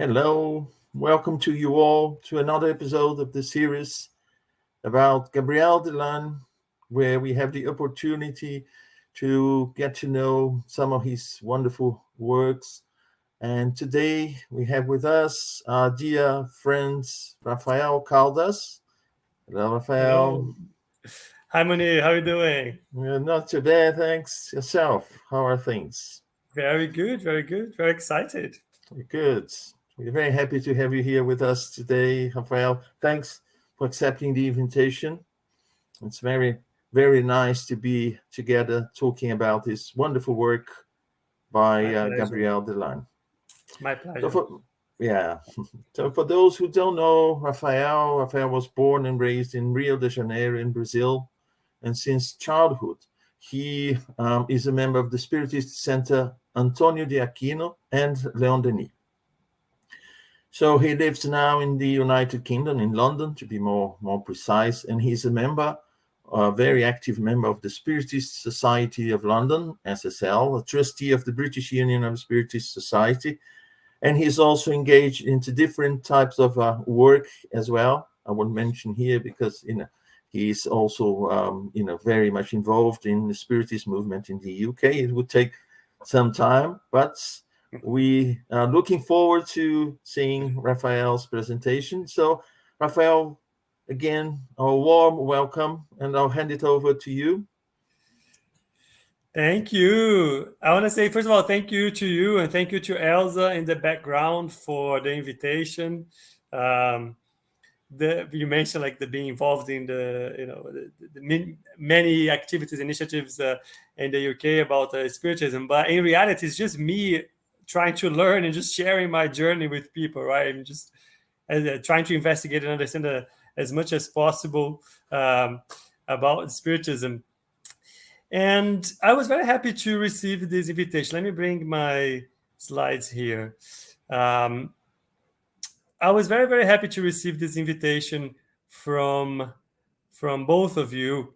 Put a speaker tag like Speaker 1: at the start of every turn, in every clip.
Speaker 1: Hello, welcome to you all to another episode of the series about Gabriel Delanne, where we have the opportunity to get to know some of his wonderful works. And today we have with us our dear friends Rafael Caldas. Hello, Rafael.
Speaker 2: Hello. Hi, Moni. How are you doing?
Speaker 1: Not too bad, thanks. Yourself, how are things?
Speaker 2: Very good, very good. Very excited.
Speaker 1: Good. We're very happy to have you here with us today, Rafael. Thanks for accepting the invitation. It's very nice to be together talking about this wonderful work
Speaker 2: My
Speaker 1: by
Speaker 2: pleasure.
Speaker 1: Gabriel Delanne.
Speaker 2: My
Speaker 1: So,
Speaker 2: pleasure.
Speaker 1: yeah. So, for those who don't know, Rafael was born and raised in Rio de Janeiro in Brazil, and since childhood, he is a member of the Spiritist Center Antonio de Aquino and Leon Denis. So he lives now in the United Kingdom, in London, to be more precise, and he's a very active member of the Spiritist Society of London, SSL, a trustee of the British Union of Spiritist Society, and he's also engaged into different types of work as well. I won't mention here because he's also very much involved in the Spiritist movement in the UK. It would take some time, but we are looking forward to seeing Rafael's presentation. So, Rafael, again, a warm welcome, and I'll hand it over to you.
Speaker 2: Thank you. I want to say, first of all, thank you to you and thank you to Elsa in the background for the invitation. Um, you mentioned like the being involved in the many activities, initiatives in the UK about spiritism, but in reality, it's just me trying to learn and just sharing my journey with people, right? I'm just trying to investigate and understand as much as possible about spiritism. And I was very happy to receive this invitation. Let me bring my slides here. I was very happy to receive this invitation from both of you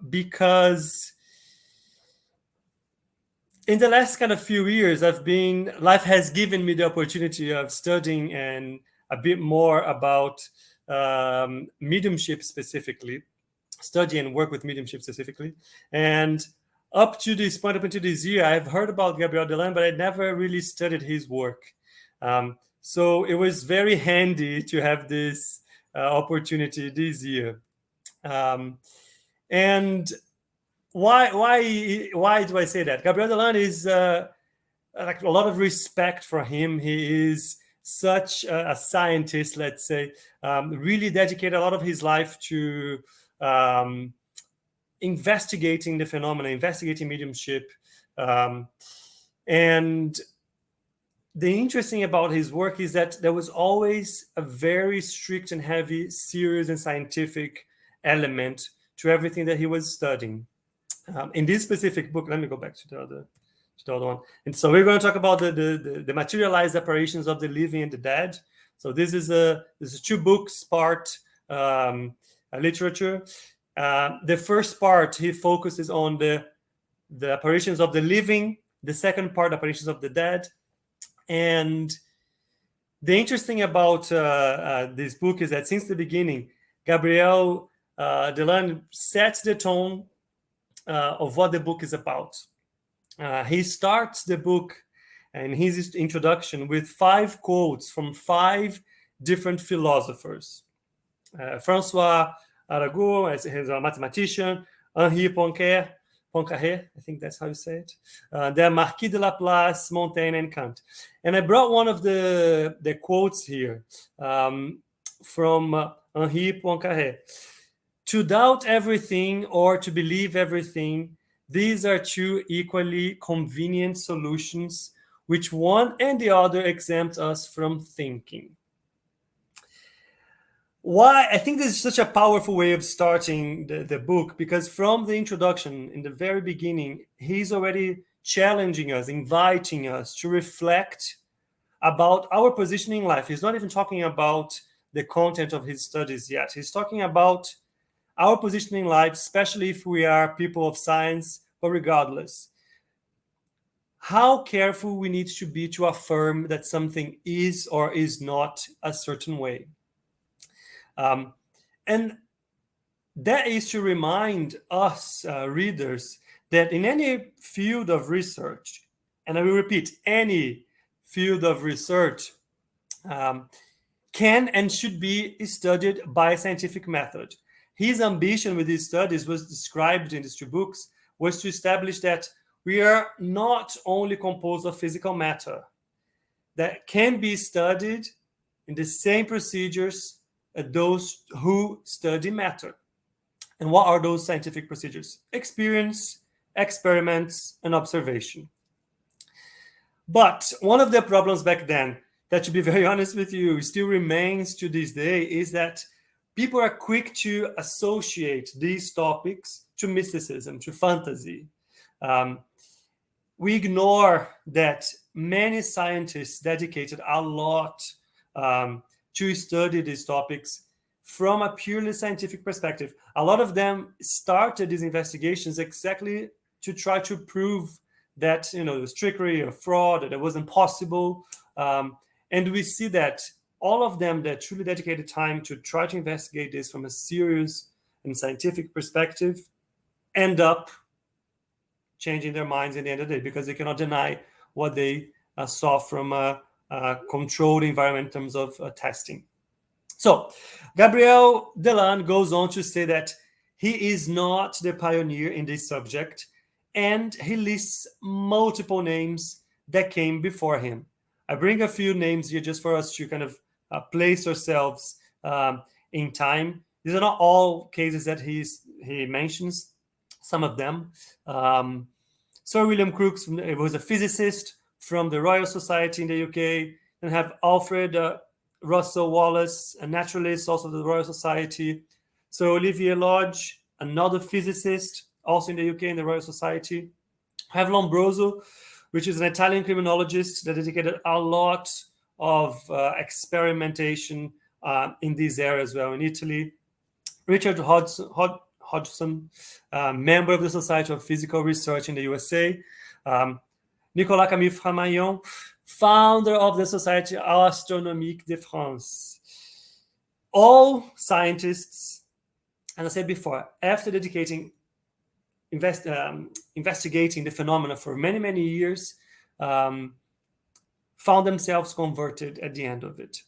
Speaker 2: because in the last kind of few years, life has given me the opportunity of studying and a bit more about mediumship specifically, study and work with mediumship specifically. And up to this point, up until this year, I've heard about Gabriel Delanne, but I never really studied his work. So it was very handy to have this opportunity this year. And why do I say that? Gabriel Delanne is like a lot of respect for him. He is such a scientist, let's say, really dedicated a lot of his life to investigating the phenomena, investigating mediumship. And the interesting about his work is that there was always a very strict and heavy, serious and scientific element to everything that he was studying. In this specific book, let me go back to the other one. And so we're going to talk about the materialized apparitions of the living and the dead. So this is a 2 books part literature. The first part he focuses on the apparitions of the living. The second part, apparitions of the dead. And the interesting about this book is that since the beginning, Gabriel Delanne sets the tone of what the book is about. He starts the book and his introduction with 5 quotes from 5 different philosophers. Francois Arago, as he's a mathematician, Henri Poincaré, I think that's how you say it. There are Marquis de Laplace, Montaigne, and Kant. And I brought one of the quotes here from Henri Poincaré. To doubt everything or to believe everything, these are 2 equally convenient solutions, which one and the other exempt us from thinking. Why? I think this is such a powerful way of starting the book, because from the introduction, in the very beginning, he's already challenging us, inviting us to reflect about our position in life. He's not even talking about the content of his studies yet. He's talking about our position in life, especially if we are people of science, but regardless. how careful we need to be to affirm that something is or is not a certain way. And that is to remind us readers that in any field of research, and I will repeat, any field of research can and should be studied by a scientific method. His ambition with these studies was described in these two books, was to establish that we are not only composed of physical matter that can be studied in the same procedures as those who study matter. And what are those scientific procedures? Experience, experiments, and observation. But one of the problems back then, that to be very honest with you, still remains to this day, is that people are quick to associate these topics to mysticism, to fantasy. We ignore that many scientists dedicated a lot to study these topics from a purely scientific perspective. A lot of them started these investigations exactly to try to prove that there was trickery or fraud, that it wasn't possible. And we see that all of them that truly dedicated time to try to investigate this from a serious and scientific perspective end up changing their minds in the end of the day, because they cannot deny what they saw from a controlled environment in terms of testing. So Gabriel Delanne goes on to say that he is not the pioneer in this subject, and he lists multiple names that came before him. I bring a few names here just for us to kind of place ourselves in time. These are not all cases that he mentions, some of them. Sir William Crookes was a physicist from the Royal Society in the UK, and have Alfred Russel Wallace, a naturalist, also of the Royal Society. Sir Olivier Lodge, another physicist, also in the UK in the Royal Society. I have Lombroso, which is an Italian criminologist that dedicated a lot of experimentation in this area as well in Italy. Richard Hodgson, member of the Society of Physical Research in the USA. Nicolas Camille Framaillon, founder of the Société Astronomique de France. All scientists, as I said before, after dedicating investigating the phenomena for many, many years, found themselves converted at the end of it.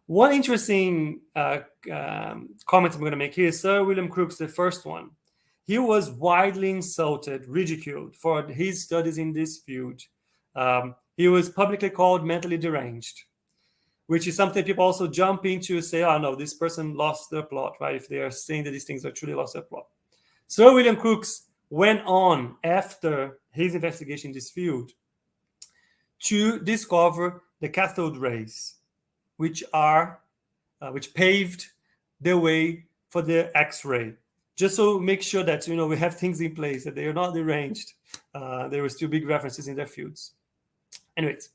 Speaker 2: One interesting comment I'm going to make here is Sir William Crookes, the first one. He was widely insulted, ridiculed for his studies in this field. He was publicly called mentally deranged, which is something people also jump into, say, oh no, this person lost their plot, right? If they are saying that these things are truly lost their plot. Sir William Crookes went on after his investigation in this field to discover the cathode rays, which paved the way for the X-ray. Just so make sure that we have things in place, that they are not deranged. There were still big references in their fields. Anyways,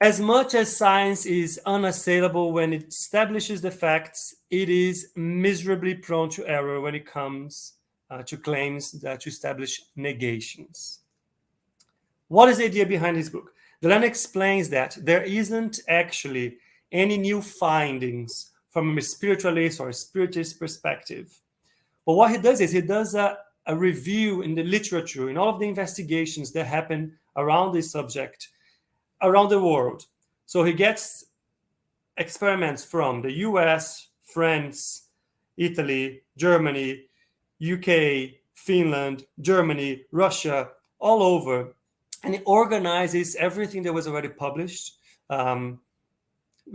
Speaker 2: as much as science is unassailable when it establishes the facts, it is miserably prone to error when it comes to claims that to establish negations. What is the idea behind this book? Delanne explains that there isn't actually any new findings from a spiritualist or a spiritist perspective. But what he does is he does a review in the literature, in all of the investigations that happen around this subject, around the world. So he gets experiments from the US, France, Italy, Germany, UK, Finland, Germany, Russia, all over. And he organizes everything that was already published,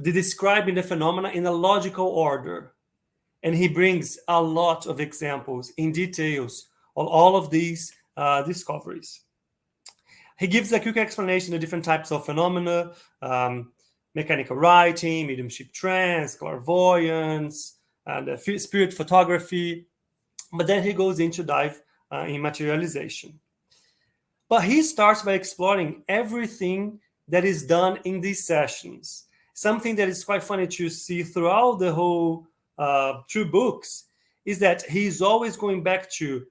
Speaker 2: describing the phenomena in a logical order. And he brings a lot of examples in details on all of these discoveries. He gives a quick explanation of different types of phenomena, mechanical writing, mediumship trance, clairvoyance, and spirit photography. But then he goes into dive in materialization. But he starts by exploring everything that is done in these sessions. Something that is quite funny to see throughout the whole two books is that he's always going back to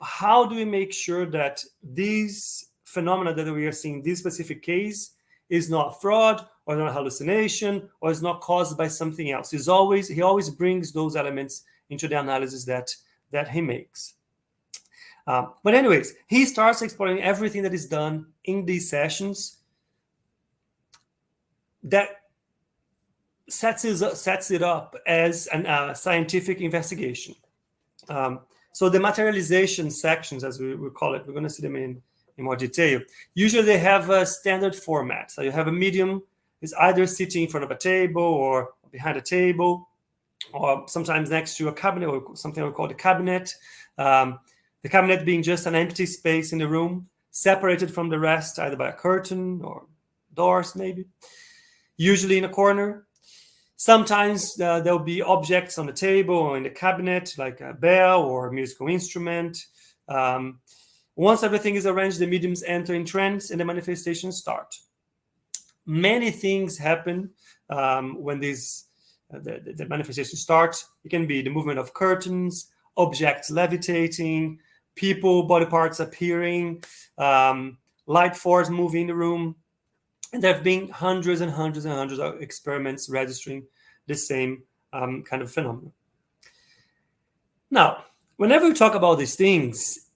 Speaker 2: how do we make sure that these phenomena that we are seeing in this specific case is not fraud or not hallucination or is not caused by something else? He always brings those elements into the analysis that he makes. But anyways, he starts exploring everything that is done in these sessions that sets it up as a scientific investigation. So the materialization sections, as we call it, we're going to see them in more detail. Usually they have a standard format. So you have a medium is either sitting in front of a table or behind a table, or sometimes next to a cabinet or something we call the cabinet. The cabinet being just an empty space in the room, separated from the rest either by a curtain or doors maybe, usually in a corner. Sometimes there'll be objects on the table or in the cabinet, like a bell or a musical instrument. Once everything is arranged, the mediums enter in trance and the manifestations start. Many things happen when the manifestations start. It can be the movement of curtains, objects levitating, people, body parts appearing, light force moving in the room. And there have been hundreds and hundreds and hundreds of experiments registering the same kind of phenomenon. Now, whenever we talk about these things,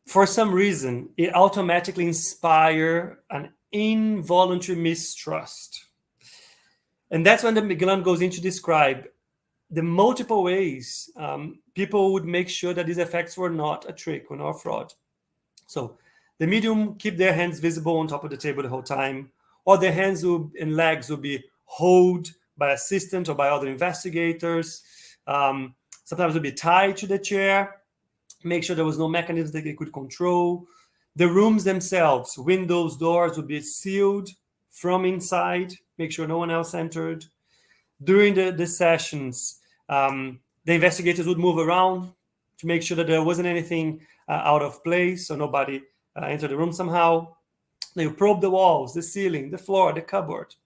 Speaker 2: for some reason, it automatically inspires an involuntary mistrust. And that's when the Delanne goes in to describe the multiple ways people would make sure that these effects were not a trick or not a fraud. So the medium keep their hands visible on top of the table the whole time, or their hands and legs will be held by assistants or by other investigators. Sometimes they'll be tied to the chair, make sure there was no mechanism that they could control. The rooms themselves, windows, doors would be sealed from inside, make sure no one else entered. During the sessions, the investigators would move around to make sure that there wasn't anything out of place, so nobody entered the room somehow. They would probe the walls, the ceiling, the floor, the cupboard.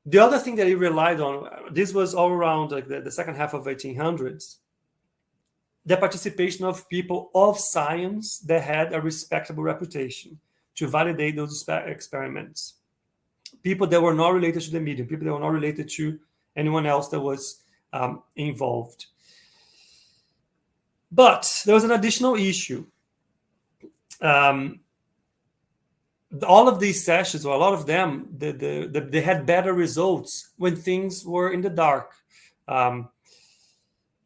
Speaker 2: The other thing that he relied on, this was all around like the second half of 1800s, the participation of people of science that had a respectable reputation to validate those experiments. People that were not related to the medium, people that were not related to anyone else that was involved. But there was an additional issue. All of these sessions, or a lot of them, they had better results when things were in the dark.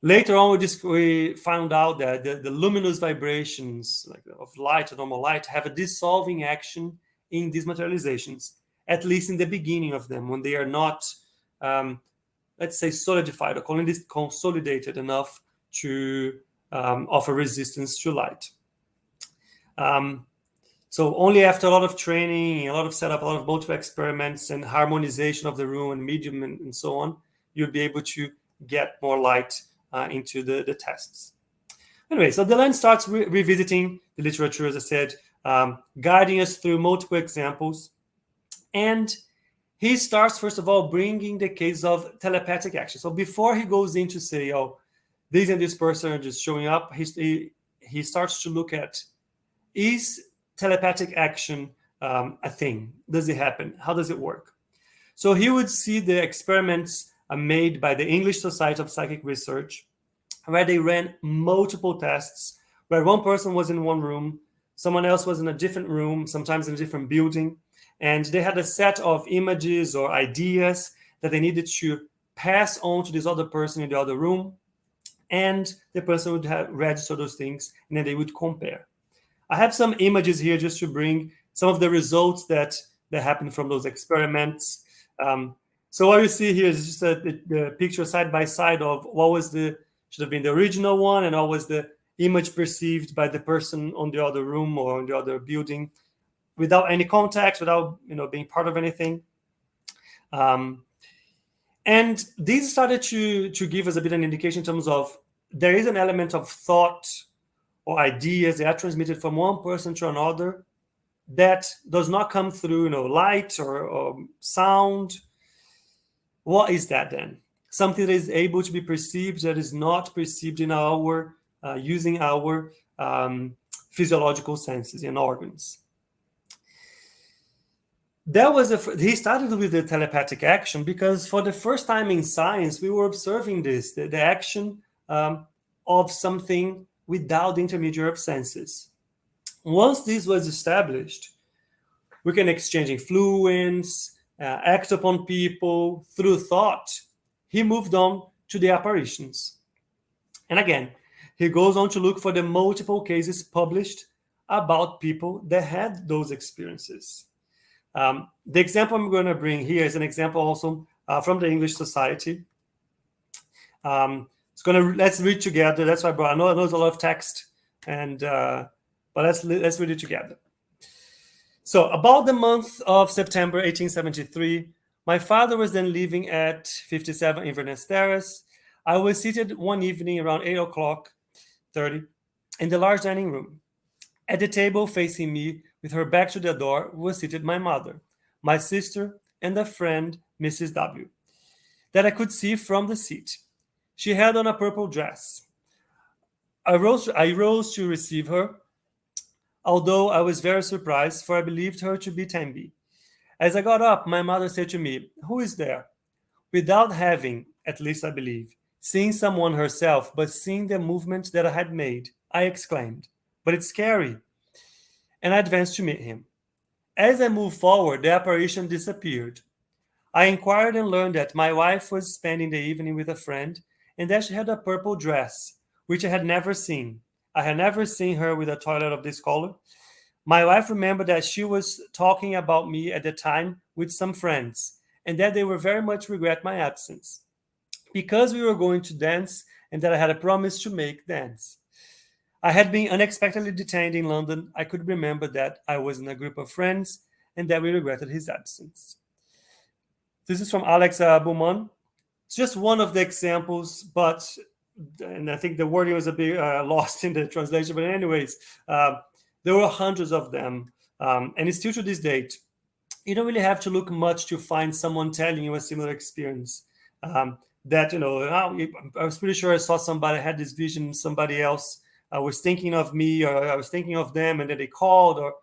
Speaker 2: Later on, we found out that the luminous vibrations of light, or normal light, have a dissolving action in these materializations, at least in the beginning of them, when they are not, let's say, solidified or consolidated enough to offer resistance to light. So only after a lot of training, a lot of setup, a lot of multiple experiments and harmonization of the room and medium and so on, you'll be able to get more light into the tests. Anyway, so Delanne starts revisiting the literature, as I said, guiding us through multiple examples. And he starts, first of all, bringing the case of telepathic action. So before he goes in to say, oh, this and this person are just showing up, he starts to look at, is telepathic action a thing? Does it happen? How does it work? So he would see the experiments made by the English Society of Psychic Research, where they ran multiple tests, where one person was in one room, someone else was in a different room, sometimes in a different building, and they had a set of images or ideas that they needed to pass on to this other person in the other room, and the person would register those things, and then they would compare. I have some images here just to bring some of the results that happened from those experiments. So what you see here is just the picture side by side of what was should have been the original one, and what was the image perceived by the person on the other room or on the other building, without any context, without being part of anything. And these started to give us a bit of an indication in terms of there is an element of thought or ideas that are transmitted from one person to another that does not come through light or sound. What is that then? Something that is able to be perceived that is not perceived in our using our physiological senses and organs. He started with the telepathic action because for the first time in science, we were observing this, the action of something without the intermediary of senses. Once this was established, we can exchange influence, act upon people through thought. He moved on to the apparitions. And again, he goes on to look for the multiple cases published about people that had those experiences. The example I'm going to bring here is an example also from the English Society. Let's read together. That's why I know there's a lot of text, but let's read it together. So, about the month of September 1873, my father was then living at 57 Inverness Terrace. I was seated one evening around 8:30 in the large dining room. At the table facing me, with her back to the door, was seated my mother, my sister, and a friend, Mrs. W., that I could see from the seat. She had on a purple dress. I rose to receive her, although I was very surprised, for I believed her to be Tembi. As I got up, my mother said to me, "Who is there?" Without having, at least I believe, seen someone herself, but seeing the movement that I had made, I exclaimed, "But it's scary." And I advanced to meet him. As I moved forward, the apparition disappeared. I inquired and learned that my wife was spending the evening with a friend and that she had a purple dress, which I had never seen. I had never seen her with a toilet of this color. My wife remembered that she was talking about me at the time with some friends and that they were very much regret my absence because we were going to dance and that I had a promise to make dance. I had been unexpectedly detained in London. I could remember that I was in a group of friends and that we regretted his absence. This is from Alex Beaumont. It's just one of the examples, and I think the wording was a bit lost in the translation, but anyways, there were hundreds of them, and it's still to this date. You don't really have to look much to find someone telling you a similar experience. That, I was pretty sure I saw somebody had this vision, somebody else was thinking of me, or I was thinking of them, and then they called, or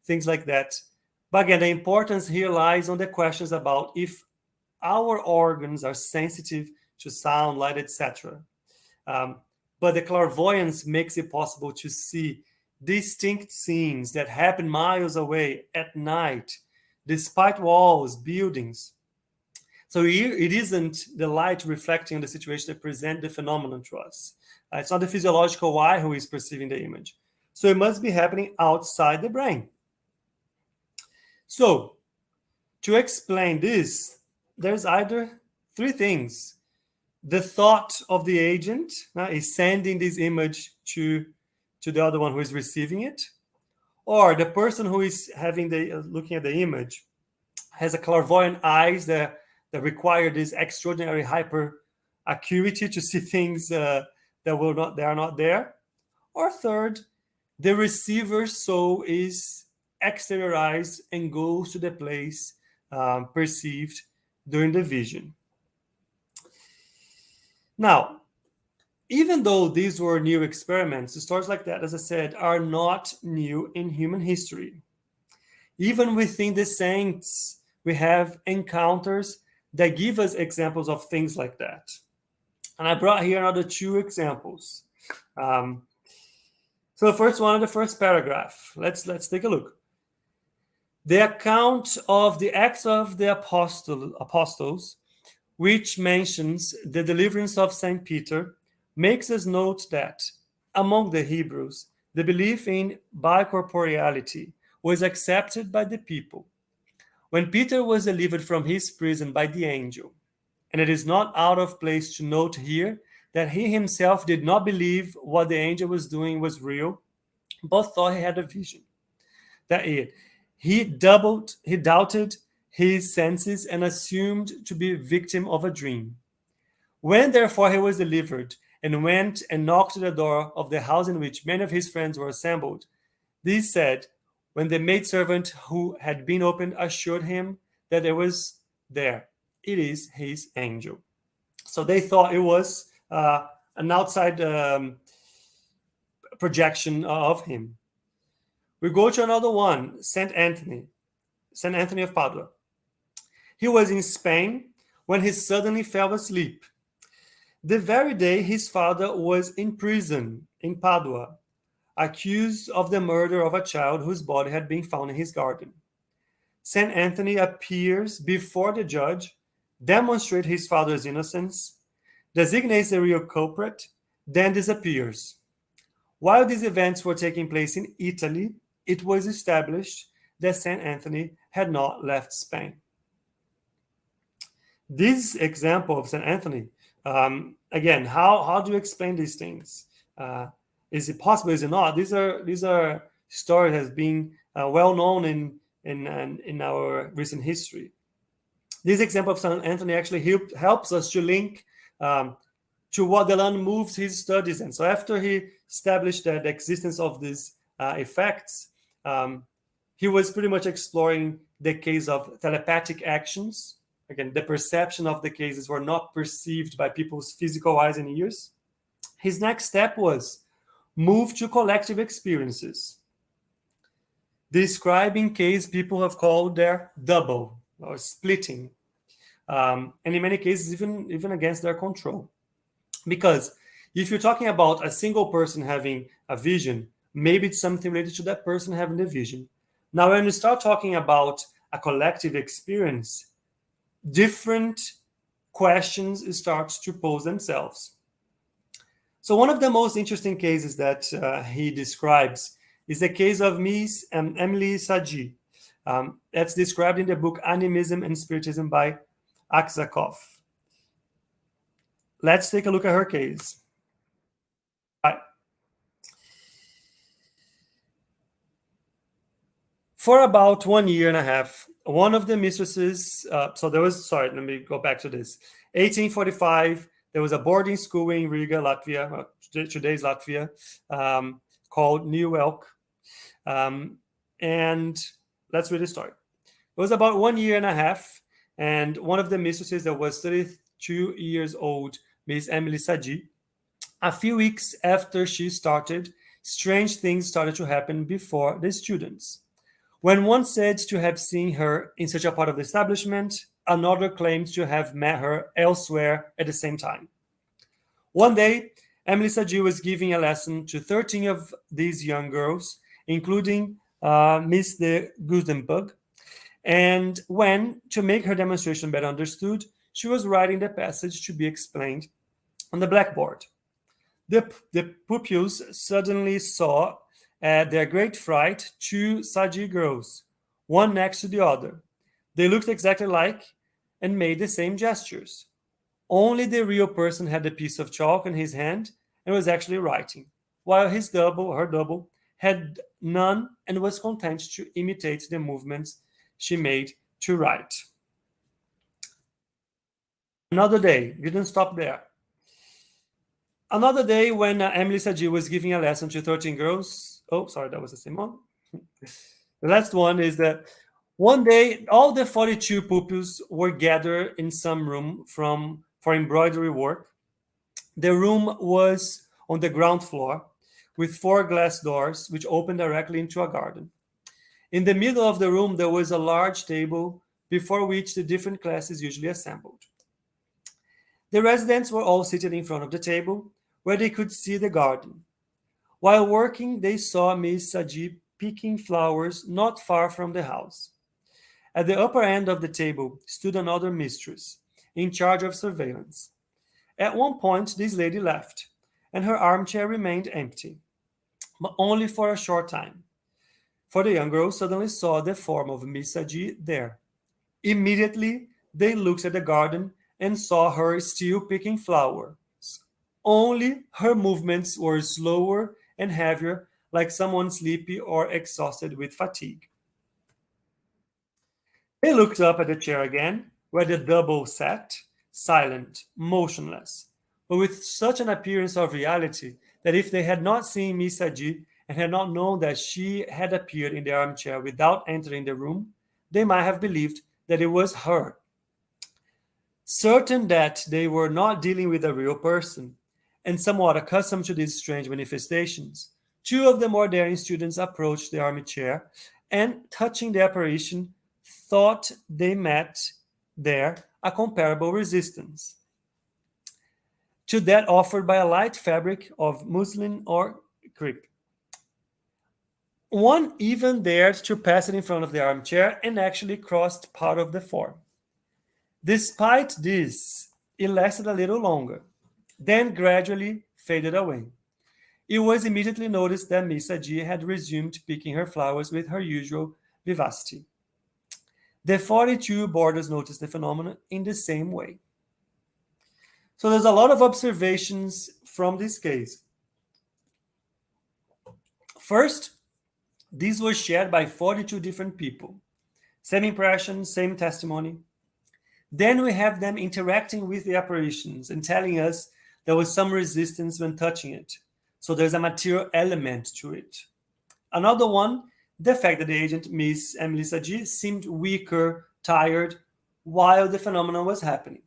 Speaker 2: things like that. But again, the importance here lies on the questions about if our organs are sensitive to sound, light, etc. But the clairvoyance makes it possible to see distinct scenes that happen miles away at night, despite walls, buildings. So it isn't the light reflecting on the situation that presents the phenomenon to us. It's not the physiological eye who is perceiving the image. So it must be happening outside the brain. So to explain this, there's either three things. The thought of the agent is sending this image to the other one who is receiving it, or the person who is looking at the image has a clairvoyant eyes that require this extraordinary hyper acuity to see things that are not there. Or third, the receiver's soul is exteriorized and goes to the place perceived during the vision. Now, even though these were new experiments, stories like that, as I said, are not new in human history. Even within the saints, we have encounters that give us examples of things like that. And I brought here another two examples. So the first one, the first paragraph. Let's take a look. The account of the Acts of the Apostles, which mentions the deliverance of St. Peter, makes us note that among the Hebrews, the belief in bicorporeality was accepted by the people. When Peter was delivered from his prison by the angel, and it is not out of place to note here that he himself did not believe what the angel was doing was real, but thought he had a vision. That is, he doubted his senses and assumed to be a victim of a dream. When therefore he was delivered and went and knocked at the door of the house in which many of his friends were assembled, these said, when the maidservant who had been opened assured him that there was there, it is his angel. So they thought it was an outside projection of him. We go to another one, Saint Anthony of Padua. He was in Spain when he suddenly fell asleep. The very day his father was in prison in Padua, accused of the murder of a child whose body had been found in his garden. Saint Anthony appears before the judge, demonstrates his father's innocence, designates the real culprit, then disappears. While these events were taking place in Italy, it was established that Saint Anthony had not left Spain. This example of Saint Anthony, again, how do you explain these things? Is it possible? Is it not? These are stories that have been well known in our recent history. This example of Saint Anthony actually helps us to link to what Delanne moved his studies in. So after he established the existence of these effects, he was pretty much exploring the case of telepathic actions. Again, the perception of the cases were not perceived by people's physical eyes and ears. His next step was move to collective experiences, describing case people have called their double or splitting, and in many cases even against their control. Because if you're talking about a single person having a vision, maybe it's something related to that person having the vision. Now, when we start talking about a collective experience, different questions start to pose themselves. So one of the most interesting cases that he describes is the case of Miss Emily Sagi. That's described in the book Animism and Spiritism by Aksakov. Let's take a look at her case. Right. For about 1 year and a half, one of the mistresses, let me go back to this. 1845, there was a boarding school in Riga, Latvia, today's Latvia, called New Elk. And let's read the story. It was about 1 year and a half, and one of the mistresses that was 32 years old, Miss Emily Sagi, a few weeks after she started, strange things started to happen before the students. When one said to have seen her in such a part of the establishment, another claimed to have met her elsewhere at the same time. One day, Emily Sagi was giving a lesson to 13 of these young girls, including Miss de Gusenbug, and when, to make her demonstration better understood, she was writing the passage to be explained on the blackboard. The pupils suddenly saw, at their great fright, two Sagi girls, one next to the other. They looked exactly alike and made the same gestures. Only the real person had a piece of chalk in his hand and was actually writing, while her double, had none and was content to imitate the movements she made to write. Another day, didn't stop there. Another day when Emily Sagi was giving a lesson to 13 girls. Oh, sorry, that was the same one. The last one is that one day all the 42 pupils were gathered in some room for embroidery work. The room was on the ground floor with 4 glass doors which opened directly into a garden. In the middle of the room there was a large table before which the different classes usually assembled. The residents were all seated in front of the table where they could see the garden. While working, they saw Miss Sagi picking flowers not far from the house. At the upper end of the table stood another mistress, in charge of surveillance. At one point, this lady left, and her armchair remained empty, but only for a short time. For the young girls suddenly saw the form of Miss Sagi there. Immediately, they looked at the garden and saw her still picking flowers. Only her movements were slower and heavier, like someone sleepy or exhausted with fatigue. They looked up at the chair again, where the double sat, silent, motionless, but with such an appearance of reality that if they had not seen Miss Sagi and had not known that she had appeared in the armchair without entering the room, they might have believed that it was her. Certain that they were not dealing with a real person, and somewhat accustomed to these strange manifestations, Two of the more daring students approached the armchair and, touching the apparition, thought they met there a comparable resistance to that offered by a light fabric of muslin or crepe. One even dared to pass it in front of the armchair and actually crossed part of the form. Despite this, it lasted a little longer, then gradually faded away. It was immediately noticed that Miss G had resumed picking her flowers with her usual vivacity. The 42 boarders noticed the phenomenon in the same way. So there's a lot of observations from this case. First, these were shared by 42 different people. Same impression, same testimony. Then we have them interacting with the apparitions and telling us there was some resistance when touching it. So there's a material element to it. Another one, the fact that the agent, Miss Melissa G, seemed weaker, tired, while the phenomenon was happening.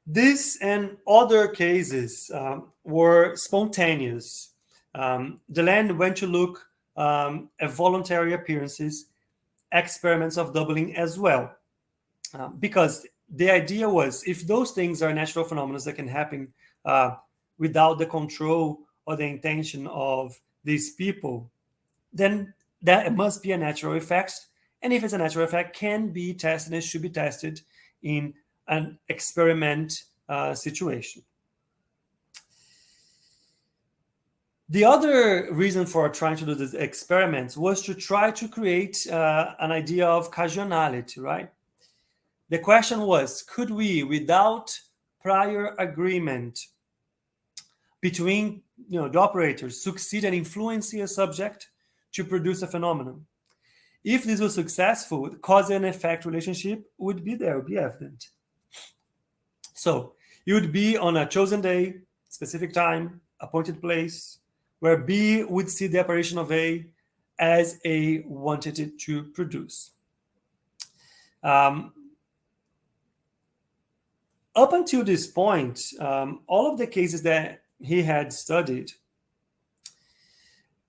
Speaker 2: This and other cases were spontaneous. Delanne went to look at voluntary appearances, experiments of doubling as well. Because the idea was, if those things are natural phenomena that can happen without the control or the intention of these people, then that must be a natural effect. And if it's a natural effect, can be tested and should be tested in an experiment situation. The other reason for trying to do these experiments was to try to create an idea of causality, right? The question was, could we, without prior agreement between the operators, succeed in influencing a subject to produce a phenomenon? If this was successful, the cause and effect relationship would be there, would be evident. So it would be on a chosen day, specific time, appointed place, where B would see the apparition of A as A wanted it to produce. Up until this point, all of the cases that he had studied,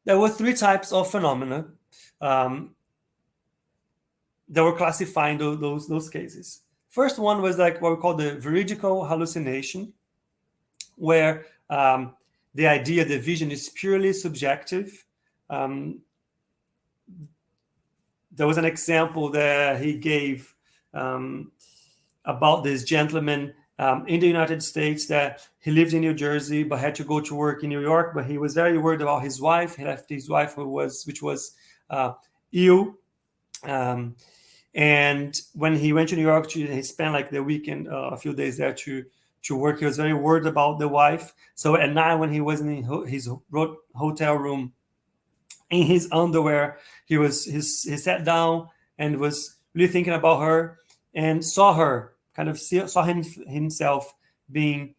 Speaker 2: there were three types of phenomena that were classifying those cases. First one was like what we call the veridical hallucination, where the idea, the vision is purely subjective. There was an example that he gave about this gentleman in the United States that he lived in New Jersey but had to go to work in New York, but he was very worried about his wife. He left his wife, which was ill. And when he went to New York, he spent like the weekend, a few days there to work. He was very worried about the wife. So at night, when he was in his hotel room in his underwear, he sat down and was really thinking about her and saw her, saw himself being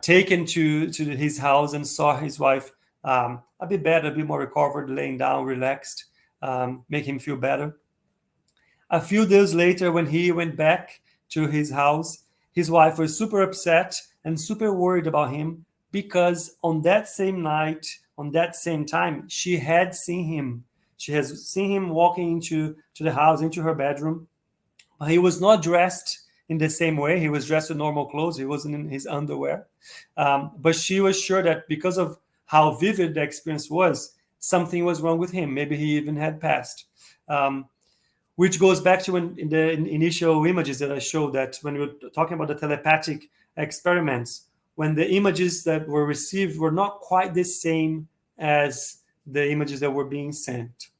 Speaker 2: taken to his house, and saw his wife a bit better, a bit more recovered, laying down, relaxed, make him feel better. A few days later, when he went back to his house, his wife was super upset and super worried about him, because on that same night, on that same time, she had seen him. She has seen him walking into the house, into her bedroom. He was not dressed in the same way. He was dressed in normal clothes. He wasn't in his underwear. But she was sure that because of how vivid the experience was, something was wrong with him. Maybe he even had passed. Which goes back to in the initial images that I showed, that when we were talking about the telepathic experiments, when the images that were received were not quite the same as the images that were being sent.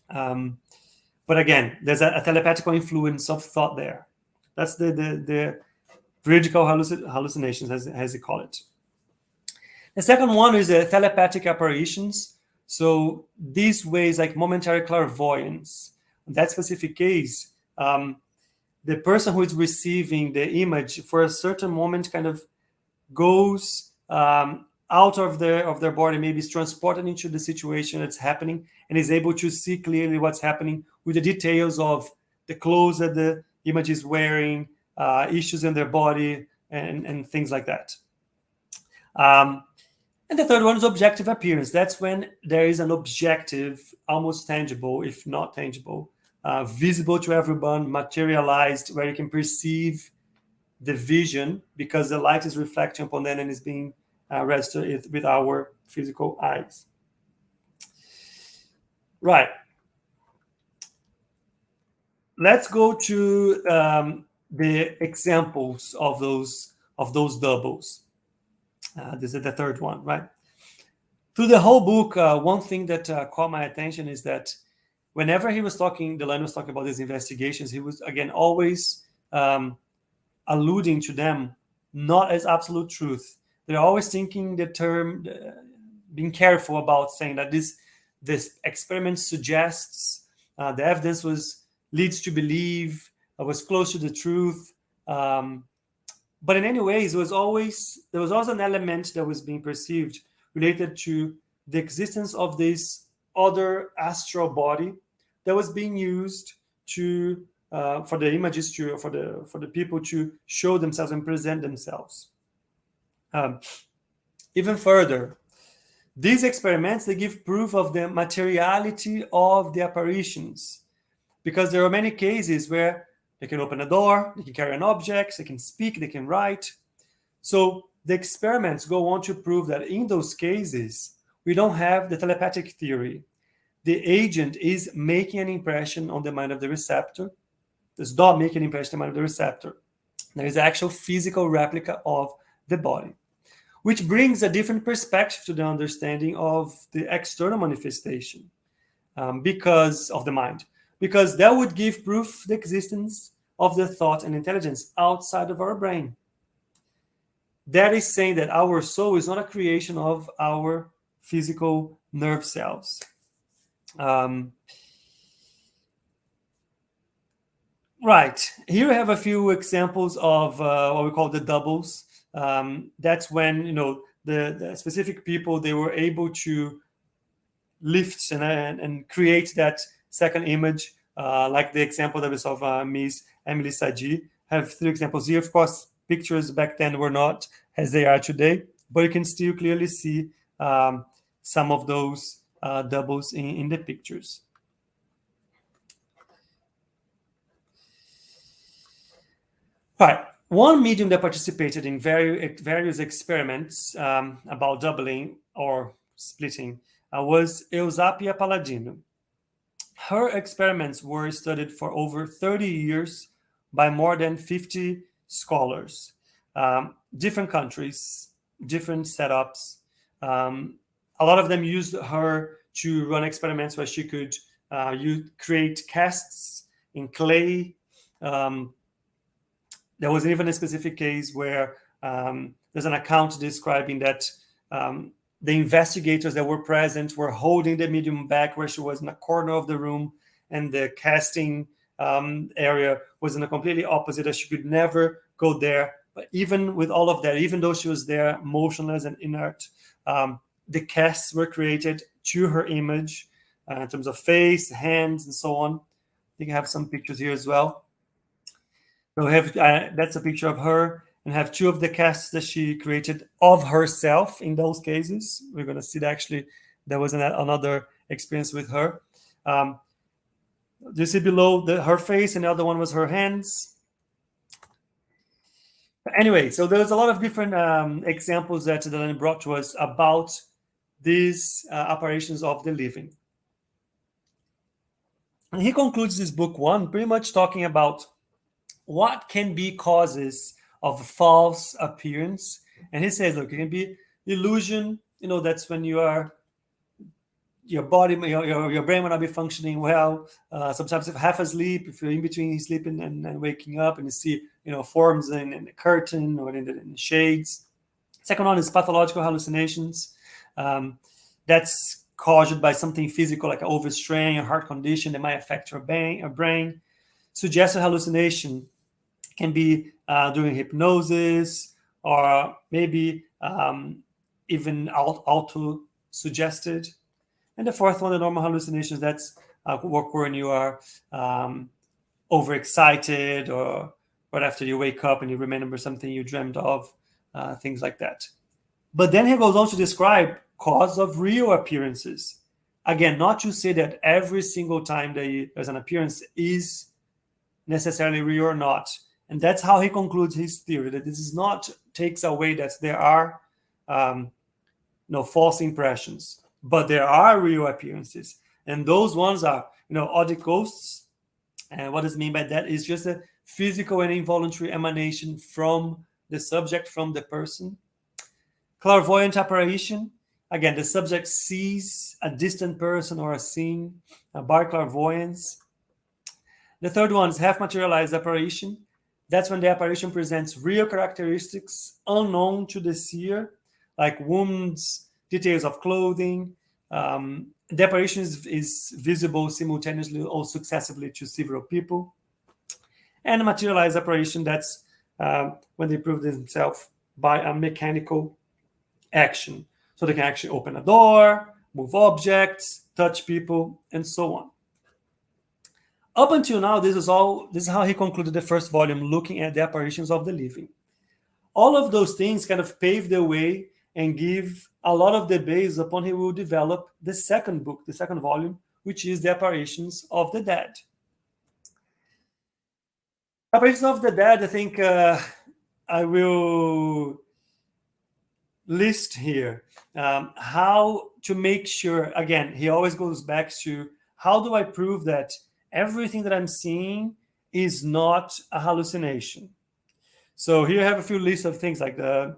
Speaker 2: But again, there's a telepathic influence of thought there. That's the veridical hallucinations, as they call it. The second one is the telepathic apparitions. So these ways, like momentary clairvoyance. In that specific case, the person who is receiving the image for a certain moment kind of goes out of their body, maybe is transported into the situation that's happening, and is able to see clearly what's happening with the details of the clothes that the image is wearing, issues in their body, and things like that. And the third one is objective appearance. That's when there is an objective, almost tangible, if not tangible, visible to everyone, materialized, where you can perceive the vision because the light is reflecting upon them and is being registered with our physical eyes. Right. Let's go to the examples of those doubles. This is the third one, right? Through the whole book, one thing that caught my attention is that whenever Delanne was talking about these investigations, he was again always alluding to them not as absolute truth. They're always thinking the term, being careful about saying that this experiment suggests, the evidence leads to believe, was close to the truth. But in any ways, there was always an element that was being perceived related to the existence of this other astral body that was being used to for the images for the people to show themselves and present themselves. Even further, these experiments, they give proof of the materiality of the apparitions, because there are many cases where they can open a door, they can carry an object, they can speak, they can write. So the experiments go on to prove that in those cases, we don't have the telepathic theory. The agent is making an impression on the mind of the receptor. Does not make an impression on the mind of the receptor. There is an actual physical replica of the body, which brings a different perspective to the understanding of the external manifestation because of the mind. Because that would give proof the existence of the thought and intelligence outside of our brain. That is saying that our soul is not a creation of our physical nerve cells. Right. Here we have a few examples of what we call the doubles. That's when, the specific people, they were able to lift and create that second image, like the example that we saw of Miss Emily Sadi. I have 3 examples here. Of course, pictures back then were not as they are today, but you can still clearly see some of those doubles in the pictures. All right. One medium that participated in various experiments about doubling or splitting was Eusapia Palladino. Her experiments were studied for over 30 years by more than 50 scholars, different countries, different setups. A lot of them used her to run experiments where she could create casts in clay. There was even a specific case where there's an account describing that the investigators that were present were holding the medium back where she was in a corner of the room, and the casting area was in a completely opposite, that she could never go there. But even with all of that, even though she was there motionless and inert, the casts were created to her image in terms of face, hands, and so on. I think I have some pictures here as well. So we have that's a picture of her, and have 2 of the casts that she created of herself in those cases. We're going to see that actually there was another experience with her. You see below her face, and the other one was her hands. Anyway, so there's a lot of different examples that Delanne brought to us about these apparitions of the living. And he concludes this book 1 pretty much talking about what can be causes of false appearance. And he says, look, it can be illusion. That's when your body, your brain will not be functioning well. Sometimes if half asleep, if you're in between sleeping and waking up, and you see, forms in the curtain or in the shades. Second one is pathological hallucinations. That's caused by something physical, like an overstrain, a heart condition that might affect your brain. Suggested hallucination can be during hypnosis, or maybe even auto-suggested. And the fourth one, the normal hallucinations, that's work when you are overexcited, or right after you wake up and you remember something you dreamed of, things like that. But then he goes on to describe cause of real appearances. Again, not to say that every single time that there's an appearance is necessarily real or not. And that's how he concludes his theory, that this is not takes away that there are false impressions, but there are real appearances. And those ones are, odd ghosts. And what does it mean by that? Is just a physical and involuntary emanation from the subject, from the person. Clairvoyant apparition. Again, the subject sees a distant person or a scene by clairvoyance. The third one is half materialized apparition. That's when the apparition presents real characteristics unknown to the seer, like wounds, details of clothing. The apparition is visible simultaneously or successively to several people. And a materialized apparition, that's when they prove themselves by a mechanical action. So they can actually open a door, move objects, touch people, and so on. Up until now, this is how he concluded the first volume, looking at the apparitions of the living. All of those things kind of pave the way and give a lot of the base upon he will develop the second book, the second volume, which is the Apparitions of the Dead. Apparitions of the Dead, I think I will list here how to make sure, again, he always goes back to how do I prove that everything that I'm seeing is not a hallucination. So here I have a few lists of things like the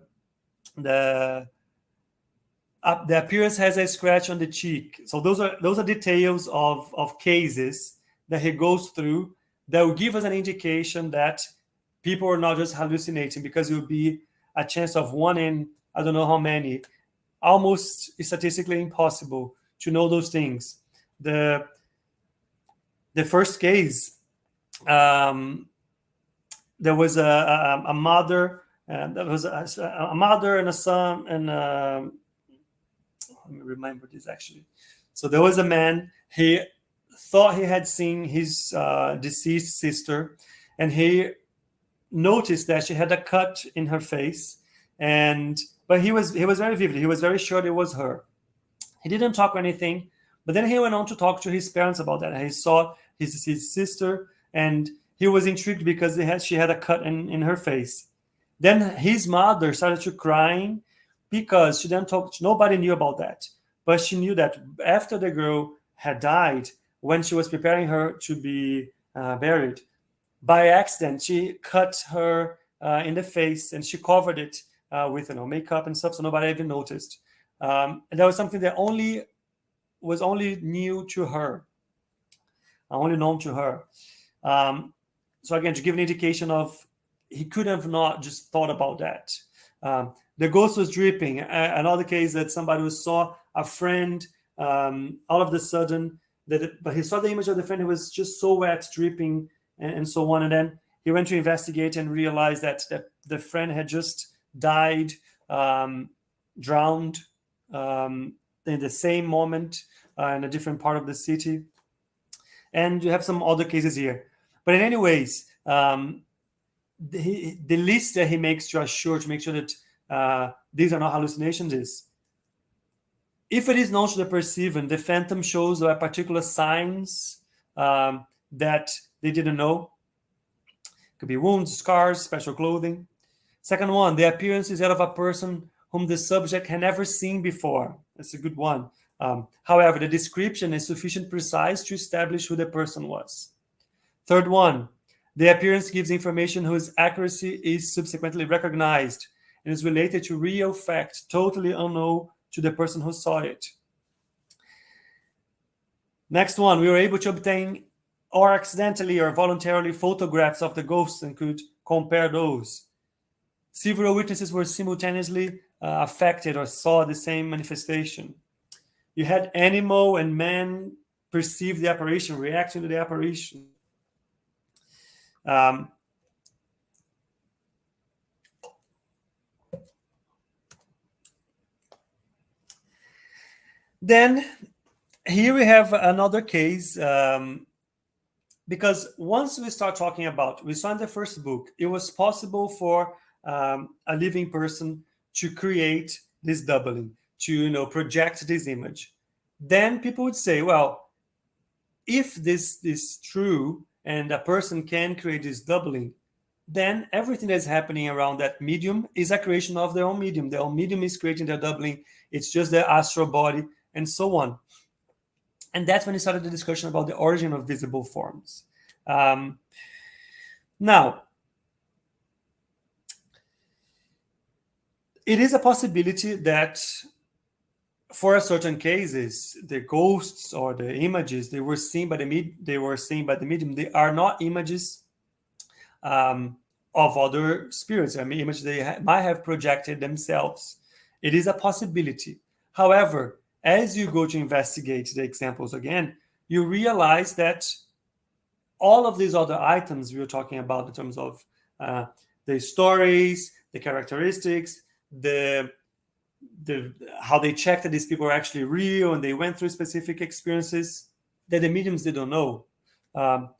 Speaker 2: appearance has a scratch on the cheek. So those are details of cases that he goes through that will give us an indication that people are not just hallucinating, because it will be a chance of 1 in I don't know how many, almost statistically impossible to know those things. The first case, there was a mother, there was a mother and a son, and let me remember this actually. So there was a man, he thought he had seen his deceased sister, and he noticed that she had a cut in her face, but he was very vivid. He was very sure it was her. He didn't talk or anything, but then he went on to talk to his parents about that. He saw his sister, and he was intrigued because she had a cut in her face. Then his mother started to crying because she didn't talk. Nobody knew about that, but she knew that after the girl had died, when she was preparing her to be buried, by accident she cut her in the face, and she covered it with makeup and stuff, so nobody even noticed. And that was something that was only new to her, only known to her. So again, to give an indication of, he could have not just thought about that. The ghost was dripping. Another case that somebody saw a friend all of a sudden, but he saw the image of the friend who was just so wet, dripping, and so on. And then he went to investigate and realized that the friend had just died, drowned in the same moment in a different part of the city. And you have some other cases here. But in any ways, the list that he makes to make sure that these are not hallucinations is, if it is known to the perceiving, the phantom shows there are particular signs that they didn't know. It could be wounds, scars, special clothing. Second one, the appearance is that of a person whom the subject had never seen before. That's a good one. However, the description is sufficiently precise to establish who the person was. Third one, the appearance gives information whose accuracy is subsequently recognized and is related to real fact, totally unknown to the person who saw it. Next one, we were able to obtain or accidentally or voluntarily photographs of the ghosts and could compare those. Several witnesses were simultaneously affected or saw the same manifestation. You had animal and man perceive the apparition, reacting to the apparition. Then here we have another case, because once we start talking about, we saw in the first book, it was possible for a living person to create this doubling, to project this image, then people would say, well, if this is true and a person can create this doubling, then everything that's happening around that medium is a creation of their own medium. Their own medium is creating their doubling. It's just their astral body, and so on. And that's when we started the discussion about the origin of visible forms. Now, it is a possibility that for certain cases, the ghosts or the images they were seen by the medium, they are not images of other spirits. I mean, images they might have projected themselves. It is a possibility. However, as you go to investigate the examples again, you realize that all of these other items we were talking about in terms of the stories, the characteristics, the how they checked that these people are actually real and they went through specific experiences that the mediums they don't know.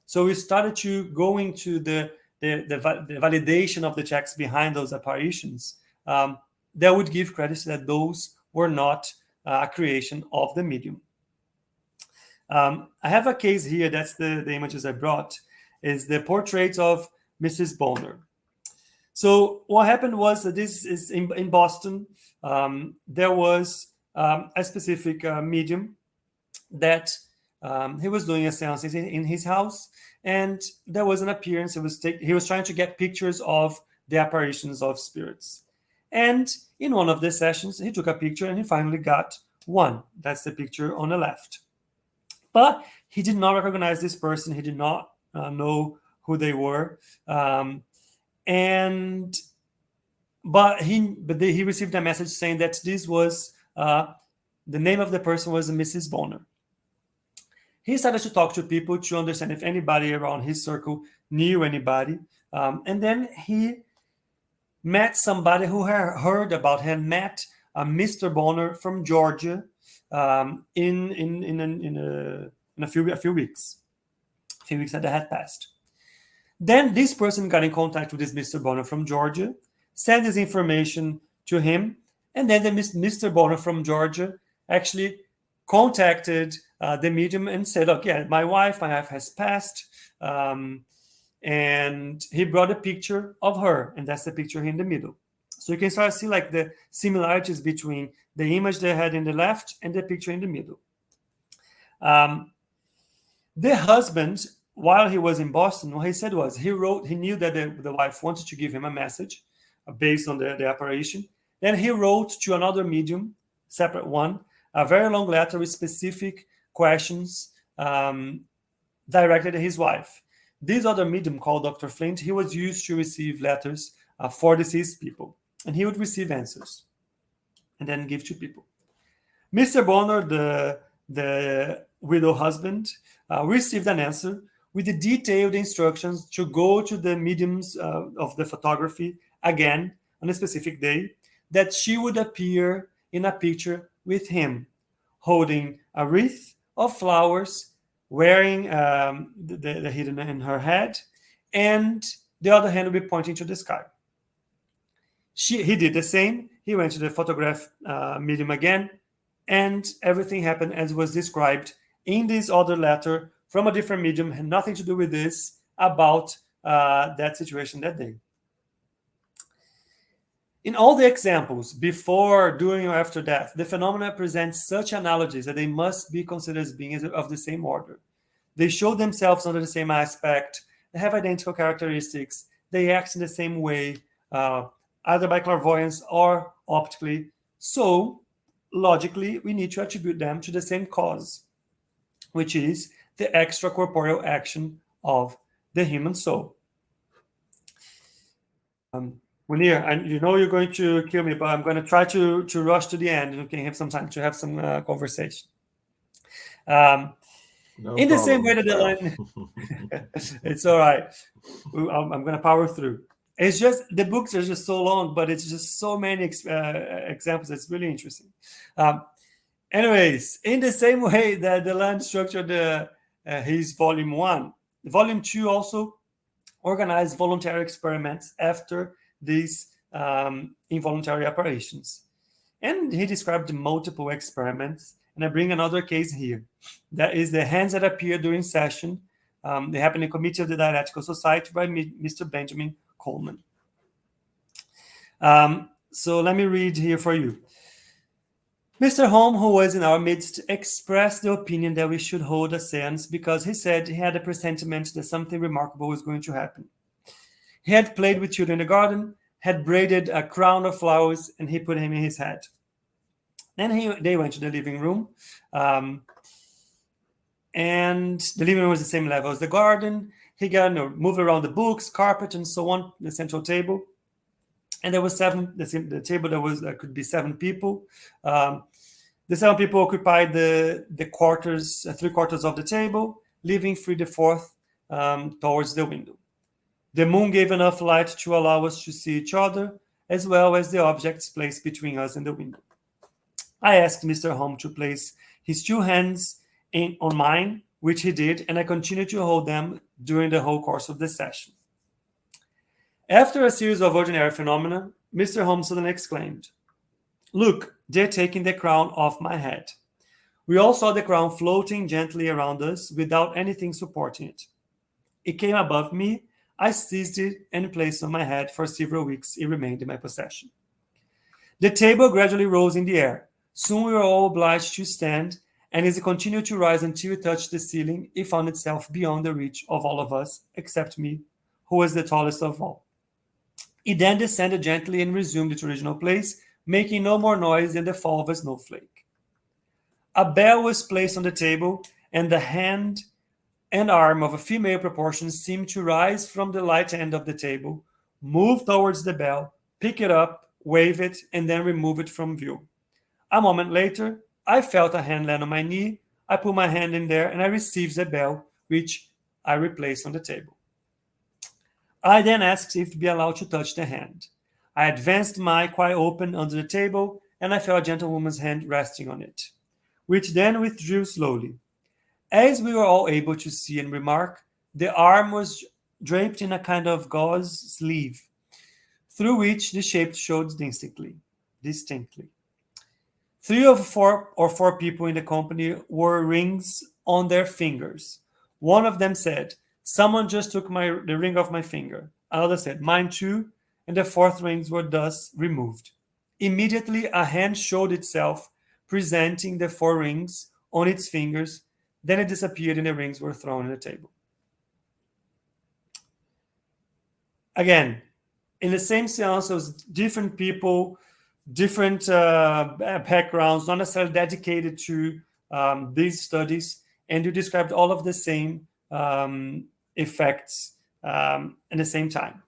Speaker 2: So we started to go into the validation of the checks behind those apparitions. That would give credit that those were not a creation of the medium. I have a case here. That's the images I brought. Is the portrait of Mrs. Bonner. So what happened was that this is in Boston. There was a specific medium that he was doing a seance in his house, and there was an appearance. He was trying to get pictures of the apparitions of spirits. And in one of the sessions, he took a picture and he finally got one. That's the picture on the left. But he did not recognize this person. He did not know who they were. But he received a message saying that this was the name of the person was Mrs. Bonner. He started to talk to people to understand if anybody around his circle knew anybody. And then he met somebody who had heard about him, met Mr. Bonner from Georgia in a few weeks. A few weeks that had passed. Then this person got in contact with this Mr. Bonner from Georgia, sent his information to him, and then the Mr. Bonner from Georgia actually contacted the medium and said, "Okay, my wife has passed," and he brought a picture of her, and that's the picture here in the middle. So you can start to see like the similarities between the image they had in the left and the picture in the middle. The husband, while he was in Boston, what he said was he knew that the wife wanted to give him a message based on the apparition. Then he wrote to another medium, separate one, a very long letter with specific questions directed at his wife. This other medium called Dr. Flint, he was used to receive letters for deceased people, and he would receive answers and then give to people. Mr. Bonner, the widow husband, received an answer with the detailed instructions to go to the mediums of the photography again on a specific day, that she would appear in a picture with him, holding a wreath of flowers, wearing the hidden in her head, and the other hand would be pointing to the sky. He did the same. He went to the photograph medium again, and everything happened as was described in this other letter from a different medium, had nothing to do with this, about that situation that day. In all the examples, before, during, or after death, the phenomena present such analogies that they must be considered as being of the same order. They show themselves under the same aspect, they have identical characteristics, they act in the same way, either by clairvoyance or optically. So, logically, we need to attribute them to the same cause, which is the extracorporeal action of the human soul. Munir, and you know you're going to kill me, but I'm going to try to rush to the end, and we can have some time to have some conversation. In the same way that Delanne, it's all right. I'm going to power through. It's just the books are just so long, but it's just so many examples. It's really interesting. Anyways, in the same way that Delanne structured his volume 1, volume 2 also organized voluntary experiments after these involuntary apparitions. And he described multiple experiments. And I bring another case here. That is the hands that appear during session. They happen in Committee of the Dialectical Society by Mr. Benjamin Coleman. So let me read here for you. Mr. Holm, who was in our midst, expressed the opinion that we should hold a seance because he said he had a presentiment that something remarkable was going to happen. He had played with children in the garden, had braided a crown of flowers, and he put him in his head. Then they went to the living room, and the living room was the same level as the garden. He got moved around the books, carpet, and so on, the central table. And there was the table that could be 7 people. The 7 people occupied the quarters, 3/4 of the table, leaving 3/4 towards the window. The moon gave enough light to allow us to see each other, as well as the objects placed between us and the window. I asked Mr. Holm to place his 2 hands on mine, which he did, and I continued to hold them during the whole course of the session. After a series of ordinary phenomena, Mr. Holm suddenly exclaimed, "Look, they're taking the crown off my head." We all saw the crown floating gently around us without anything supporting it. It came above me. I seized it and placed it on my head. For several weeks, it remained in my possession. The table gradually rose in the air. Soon we were all obliged to stand, and as it continued to rise until it touched the ceiling, it found itself beyond the reach of all of us, except me, who was the tallest of all. It then descended gently and resumed its original place, making no more noise than the fall of a snowflake. A bell was placed on the table, and the hand and arm of a female proportion seemed to rise from the light end of the table, move towards the bell, pick it up, wave it, and then remove it from view. A moment later, I felt a hand land on my knee. I put my hand in there, and I received the bell, which I replaced on the table. I then asked if to be allowed to touch the hand. I advanced my quite open under the table, and I felt a gentlewoman's hand resting on it, which then withdrew slowly. As we were all able to see and remark, the arm was draped in a kind of gauze sleeve, through which the shape showed distinctly. 3 of 4 people in the company wore rings on their fingers. One of them said, "Someone just took the ring off my finger." Another said, "Mine too," and the 4th rings were thus removed. Immediately, a hand showed itself, presenting the 4 rings on its fingers. Then it disappeared, and the rings were thrown on the table. Again, in the same seance, there was different people, different backgrounds, not necessarily dedicated to these studies, and you described all of the same effects at the same time.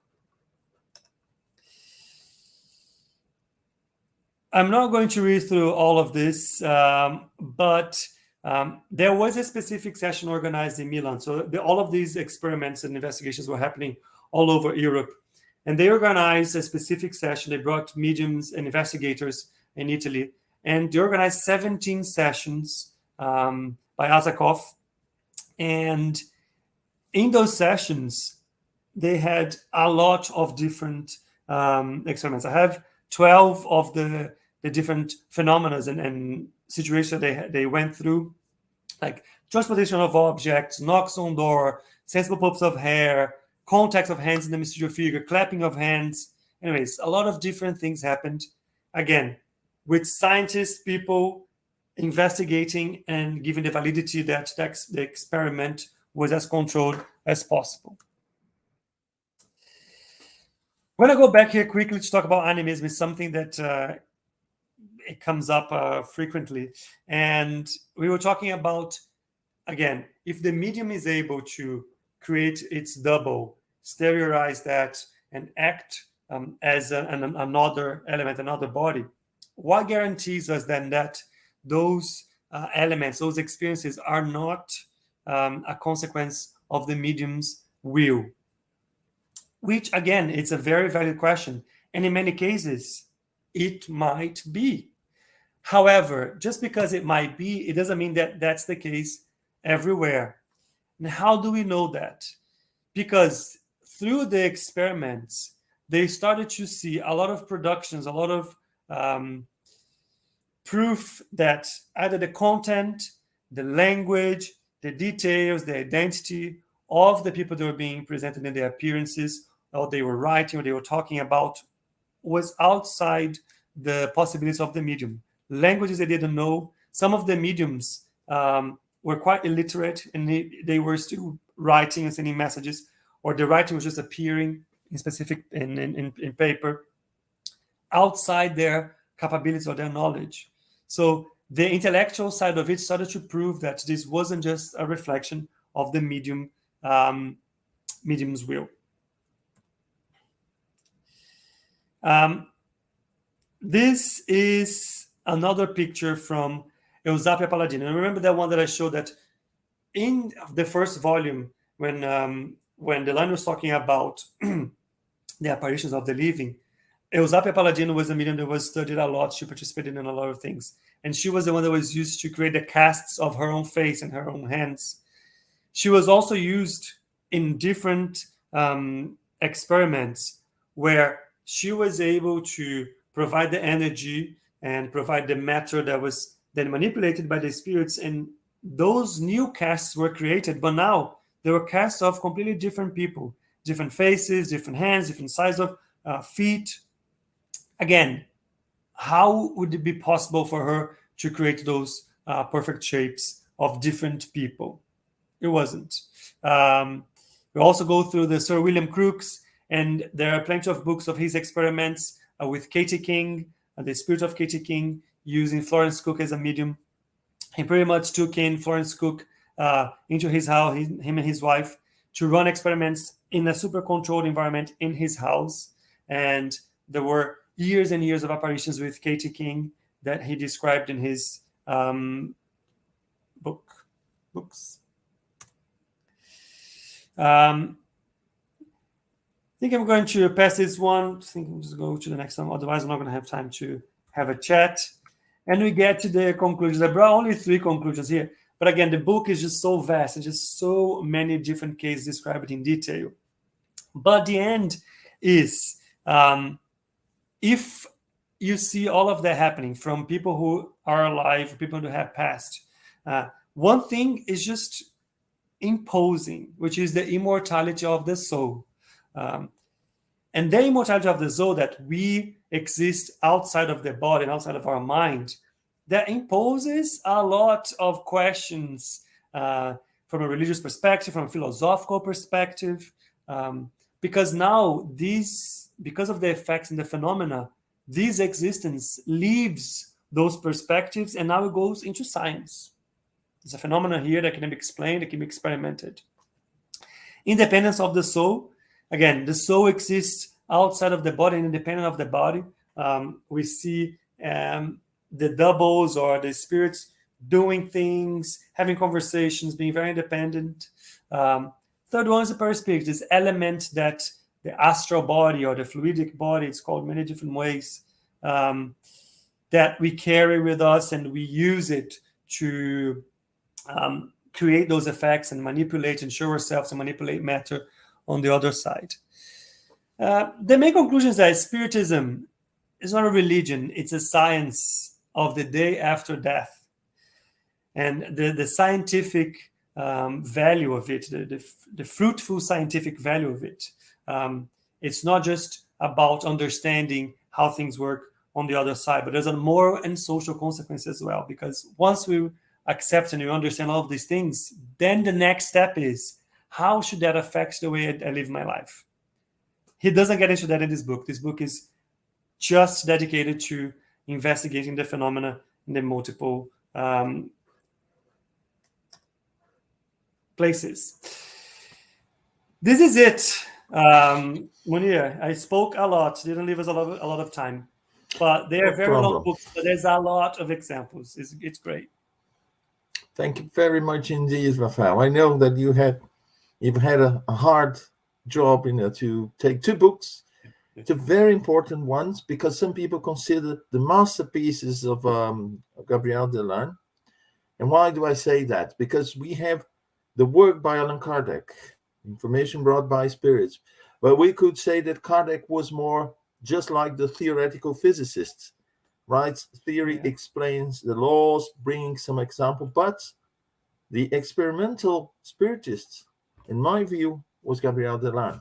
Speaker 2: I'm not going to read through all of this, but there was a specific session organized in Milan. So all of these experiments and investigations were happening all over Europe. And they organized a specific session. They brought mediums and investigators in Italy. And they organized 17 sessions by Azakov. And in those sessions, they had a lot of different experiments. I have 12 of the different phenomena and situations they went through, like transportation of objects, knocks on door, sensible puffs of hair, contacts of hands in the mystical figure, clapping of hands. Anyways, a lot of different things happened. Again, with scientists, people investigating and giving the validity that the experiment was as controlled as possible. I'm going to go back here quickly to talk about animism. It's something that it comes up frequently. And we were talking about, again, if the medium is able to create its double, sterilize that, and act as another element, another body, what guarantees us then that those elements, those experiences are not a consequence of the medium's will? Which, again, it's a very valid question. And in many cases, it might be. However, just because it might be, it doesn't mean that that's the case everywhere. And how do we know that? Because through the experiments, they started to see a lot of productions, a lot of proof that either the content, the language, the details, the identity of the people that were being presented in their appearances, or they were writing, or they were talking about, was outside the possibilities of the medium. Languages they didn't know. Some of the mediums were quite illiterate, and they were still writing and sending messages, or the writing was just appearing in specific in paper outside their capabilities or their knowledge. So the intellectual side of it started to prove that this wasn't just a reflection of the medium's will. This is another picture from Eusapia Palladino. And remember that one that I showed that in the first volume, when Delanne was talking about the apparitions of the living, Eusapia Palladino was a medium that was studied a lot. She participated in a lot of things. And she was the one that was used to create the casts of her own face and her own hands. She was also used in different experiments where she was able to provide the energy and provide the matter that was then manipulated by the spirits. And those new casts were created, but now they were casts of completely different people, different faces, different hands, different size of feet. Again, how would it be possible for her to create those perfect shapes of different people? It wasn't. We also go through the Sir William Crookes, and there are plenty of books of his experiments with Katie King, the spirit of Katie King, using Florence Cook as a medium. He pretty much took in Florence Cook into his house, him and his wife, to run experiments in a super controlled environment in his house. And there were years and years of apparitions with Katie King that he described in his books. I think I'm going to pass this one. I think we'll just go to the next one. Otherwise, I'm not going to have time to have a chat. And we get to the conclusions. I brought only 3 conclusions here. But again, the book is just so vast and just so many different cases described in detail. But the end is, if you see all of that happening from people who are alive, people who have passed, one thing is just imposing, which is the immortality of the soul. And the immortality of the soul, that we exist outside of the body and outside of our mind, that imposes a lot of questions from a religious perspective, from a philosophical perspective, because now because of the effects and the phenomena, this existence leaves those perspectives, and now it goes into science. There's a phenomenon here that can be explained, that can be experimented. Independence of the soul. Again, the soul exists outside of the body and independent of the body. We see the doubles or the spirits doing things, having conversations, being very independent. Third one is the perispirit, this element that the astral body or the fluidic body, it's called many different ways, that we carry with us, and we use it to create those effects and manipulate and show ourselves and manipulate matter on the other side. The main conclusion is that Spiritism is not a religion, it's a science of the day after death. And the scientific value of it, the fruitful scientific value of it, it's not just about understanding how things work on the other side, but there's a moral and social consequence as well. Because once we accept and we understand all of these things, then the next step is, how should that affect the way I live my life? He doesn't get into that in this book. This book is just dedicated to investigating the phenomena in the multiple places. This is it. Munir, I spoke a lot. Didn't leave us a lot of time. But they are very long books, but there's a lot of examples. It's great.
Speaker 1: Thank you very much indeed, Rafael. I know that you've had a hard job to take 2 books, 2 very important ones, because some people consider the masterpieces of Gabriel Delanne. And why do I say that? Because we have the work by Allan Kardec, information brought by spirits. But we could say that Kardec was more just like the theoretical physicists. right? Theory explains the laws, bringing some example, but the experimental spiritist, in my view, was Gabriel Delanne,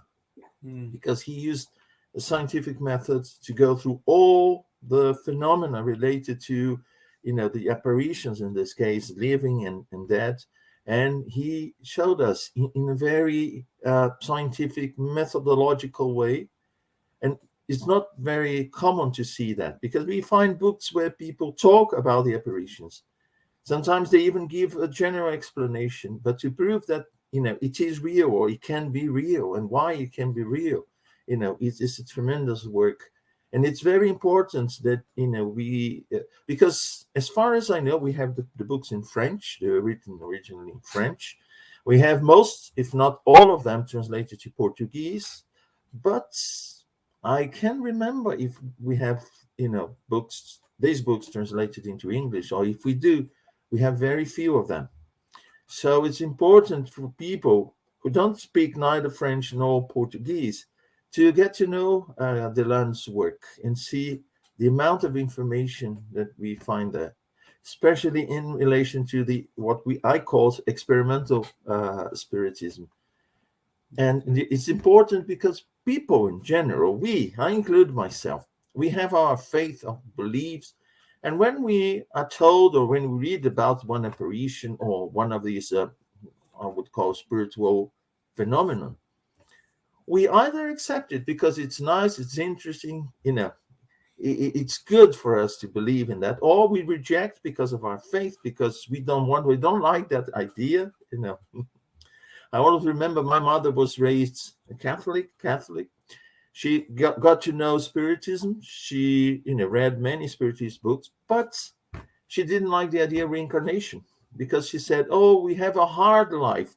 Speaker 1: because he used the scientific methods to go through all the phenomena related to, the apparitions, in this case, living and dead. And he showed us in a very scientific, methodological way. And it's not very common to see that, because we find books where people talk about the apparitions. Sometimes they even give a general explanation, but to prove that, it is real, or it can be real, and why it can be real, it's a tremendous work. And it's very important that, we, because as far as I know, we have the books in French. They were written originally in French. We have most, if not all of them, translated to Portuguese. But I can remember if we have, these books translated into English, or if we do, we have very few of them. So it's important for people who don't speak neither French nor Portuguese to get to know Delanne's work and see the amount of information that we find there, especially in relation to what I call experimental spiritism. And it's important because people in general, I include myself, we have our faith, our beliefs. And when we are told, or when we read about one apparition or one of these, I would call spiritual phenomenon, we either accept it because it's nice, it's interesting, it's good for us to believe in that, or we reject because of our faith, because we don't like that idea. I always remember my mother was raised a Catholic. She got to know Spiritism. She, read many Spiritist books, but she didn't like the idea of reincarnation, because she said, "Oh, we have a hard life,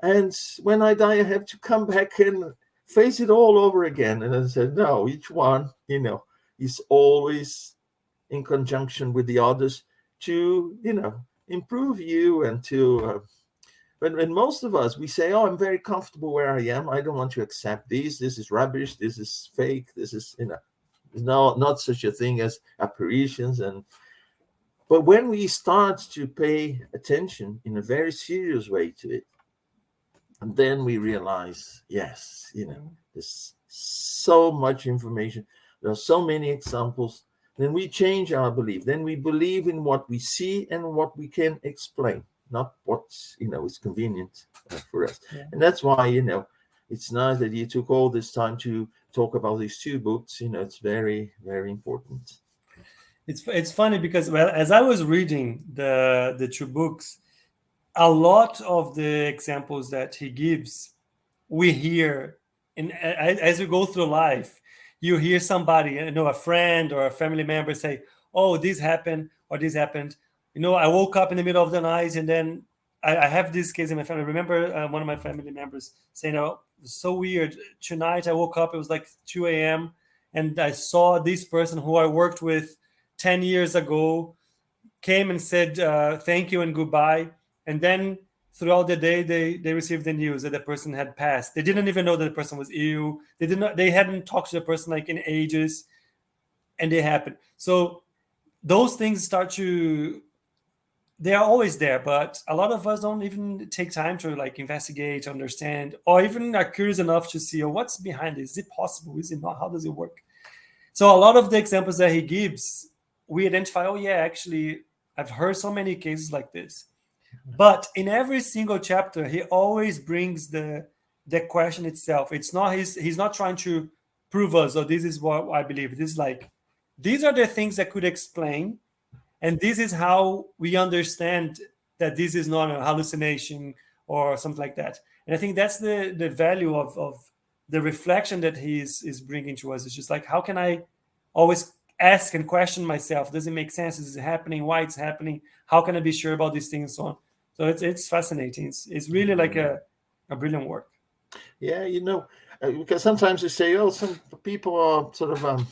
Speaker 1: and when I die, I have to come back and face it all over again." And I said, "No, each one, is always in conjunction with the others to, improve you and to." When most of us, we say, "Oh, I'm very comfortable where I am. I don't want to accept this. This is rubbish. This is fake. This is, there's not such a thing as apparitions." But when we start to pay attention in a very serious way to it, and then we realize, yes, there's so much information. There are so many examples. Then we change our belief. Then we believe in what we see and what we can explain, not what is convenient for us. And that's why it's nice that you took all this time to talk about these two books. It's very, very important.
Speaker 2: It's funny because, well, as I was reading the two books, a lot of the examples that he gives, we hear, and as we go through life, you hear somebody, a friend or a family member say, "Oh, this happened or this happened. I woke up in the middle of the night, and then I have this case in my family." I remember one of my family members saying, "Oh, it was so weird. Tonight I woke up, it was like 2 a.m., and I saw this person who I worked with 10 years ago came and said thank you and goodbye. And then throughout the day, they received the news that the person had passed. They didn't even know that the person was ill. They hadn't talked to the person like in ages, and they happened. So those things they are always there, but a lot of us don't even take time to like investigate, understand, or even are curious enough to see, what's behind this. Is it possible? Is it not? How does it work? So a lot of the examples that he gives, we identify, oh yeah, actually, I've heard so many cases like this. But in every single chapter, he always brings the question itself. It's not he's not trying to prove us, or this is what I believe. This is like, these are the things that could explain, and this is how we understand that this is not a hallucination or something like that. And I think that's the value of the reflection that he is bringing to us. It's just like, how can I always ask and question myself? Does it make sense? Is it happening? Why it's happening? How can I be sure about these things and so on? So it's fascinating. It's really like a brilliant work.
Speaker 1: Yeah, because sometimes they say, "Oh, some people are sort of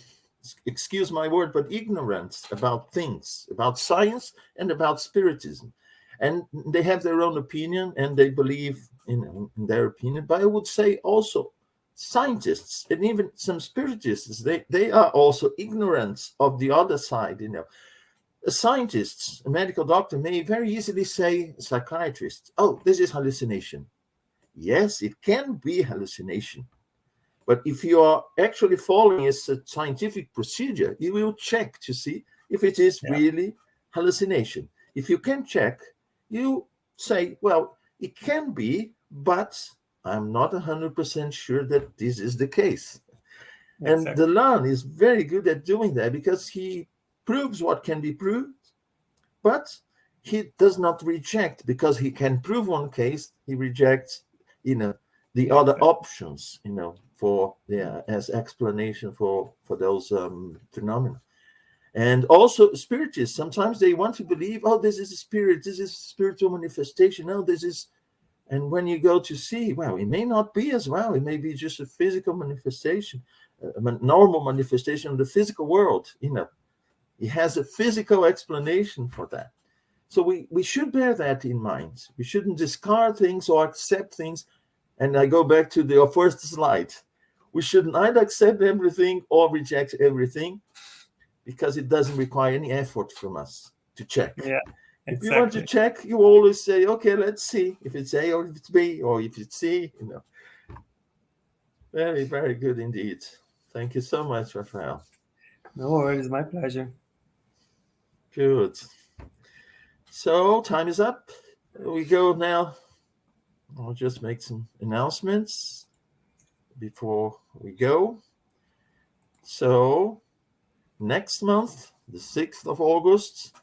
Speaker 1: excuse my word, but ignorant about things, about science and about spiritism, and they have their own opinion and they believe in their opinion." But I would say also, scientists and even some spiritists, they are also ignorant of the other side. A scientist, a medical doctor, may very easily say, a psychiatrist, oh, this is hallucination. Yes, it can be hallucination. But if you are actually following a scientific procedure, you will check to see if it is really hallucination. If you can check, you say, well, it can be, but I'm not 100% sure that this is the case. And Delanne is very good at doing that because he proves what can be proved, but he does not reject because he can prove one case. He rejects, the other options, for as explanation for those phenomena. And also spiritists, sometimes they want to believe, oh, this is a spirit, this is spiritual manifestation. No, this is, and when you go to see, well, it may not be as well. It may be just a physical manifestation, a normal manifestation of the physical world. It has a physical explanation for that. So we should bear that in mind. We shouldn't discard things or accept things. And I go back to the first slide. We should neither accept everything or reject everything, because it doesn't require any effort from us to check.
Speaker 2: Yeah, exactly.
Speaker 1: If you want to check, you always say, okay, let's see if it's A or if it's B or if it's C. Very, very good indeed. Thank you so much, Rafael.
Speaker 2: No worries, my pleasure.
Speaker 1: Good. So time is up. We go now. I'll just make some announcements before we go. So next month, the 6th of August,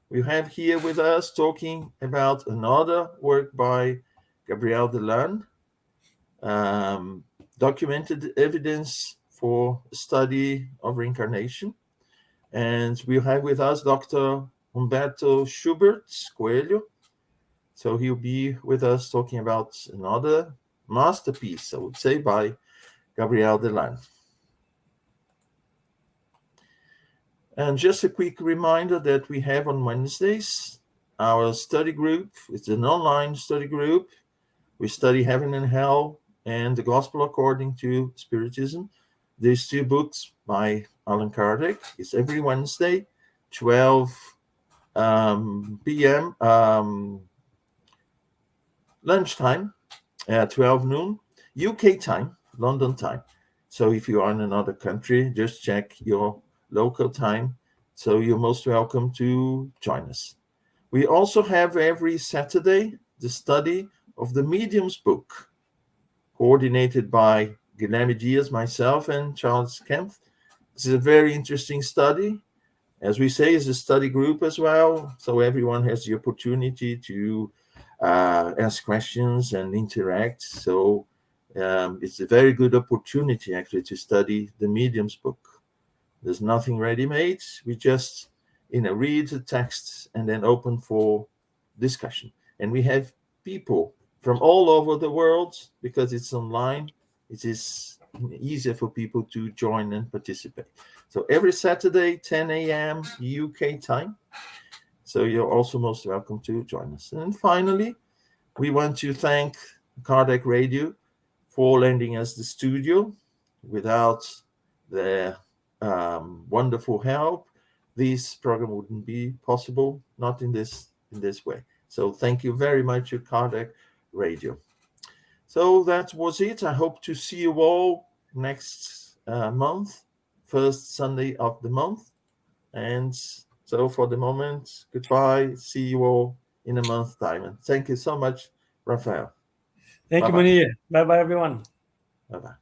Speaker 1: we have here with us talking about another work by Gabriel Delanne, documented evidence for study of reincarnation. And we'll have with us Dr. Humberto Schubert Coelho. So he'll be with us talking about another masterpiece, I would say, by Gabriel Delanne. And just a quick reminder that we have on Wednesdays our study group. It's an online study group. We study Heaven and Hell and the Gospel According to Spiritism. These two books by Allan Kardec. It's every Wednesday, 12 p.m. Lunchtime, 12 noon, UK time, London time. So if you are in another country, just check your local time. So you're most welcome to join us. We also have every Saturday the study of the Medium's book, coordinated by Guilherme Dias, myself, and Charles Kempf. This is a very interesting study. As we say, it's a study group as well. So everyone has the opportunity to ask questions and interact. So it's a very good opportunity, actually, to study the Medium's book. There's nothing ready-made. We just, read the text and then open for discussion. And we have people from all over the world, because it's online. It is easier for people to join and participate. So every Saturday, 10 a.m. UK time. So you're also most welcome to join us. And finally, we want to thank Kardec Radio for lending us the studio. Without their wonderful help, this program wouldn't be possible, not in this way. So thank you very much to Kardec Radio. So that was it. I hope to see you all next month, first Sunday of the month. And so for the moment, goodbye. See you all in a month's time. And thank you so much, Rafael.
Speaker 2: Thank you, Munir. Bye-bye, everyone.
Speaker 1: Bye-bye.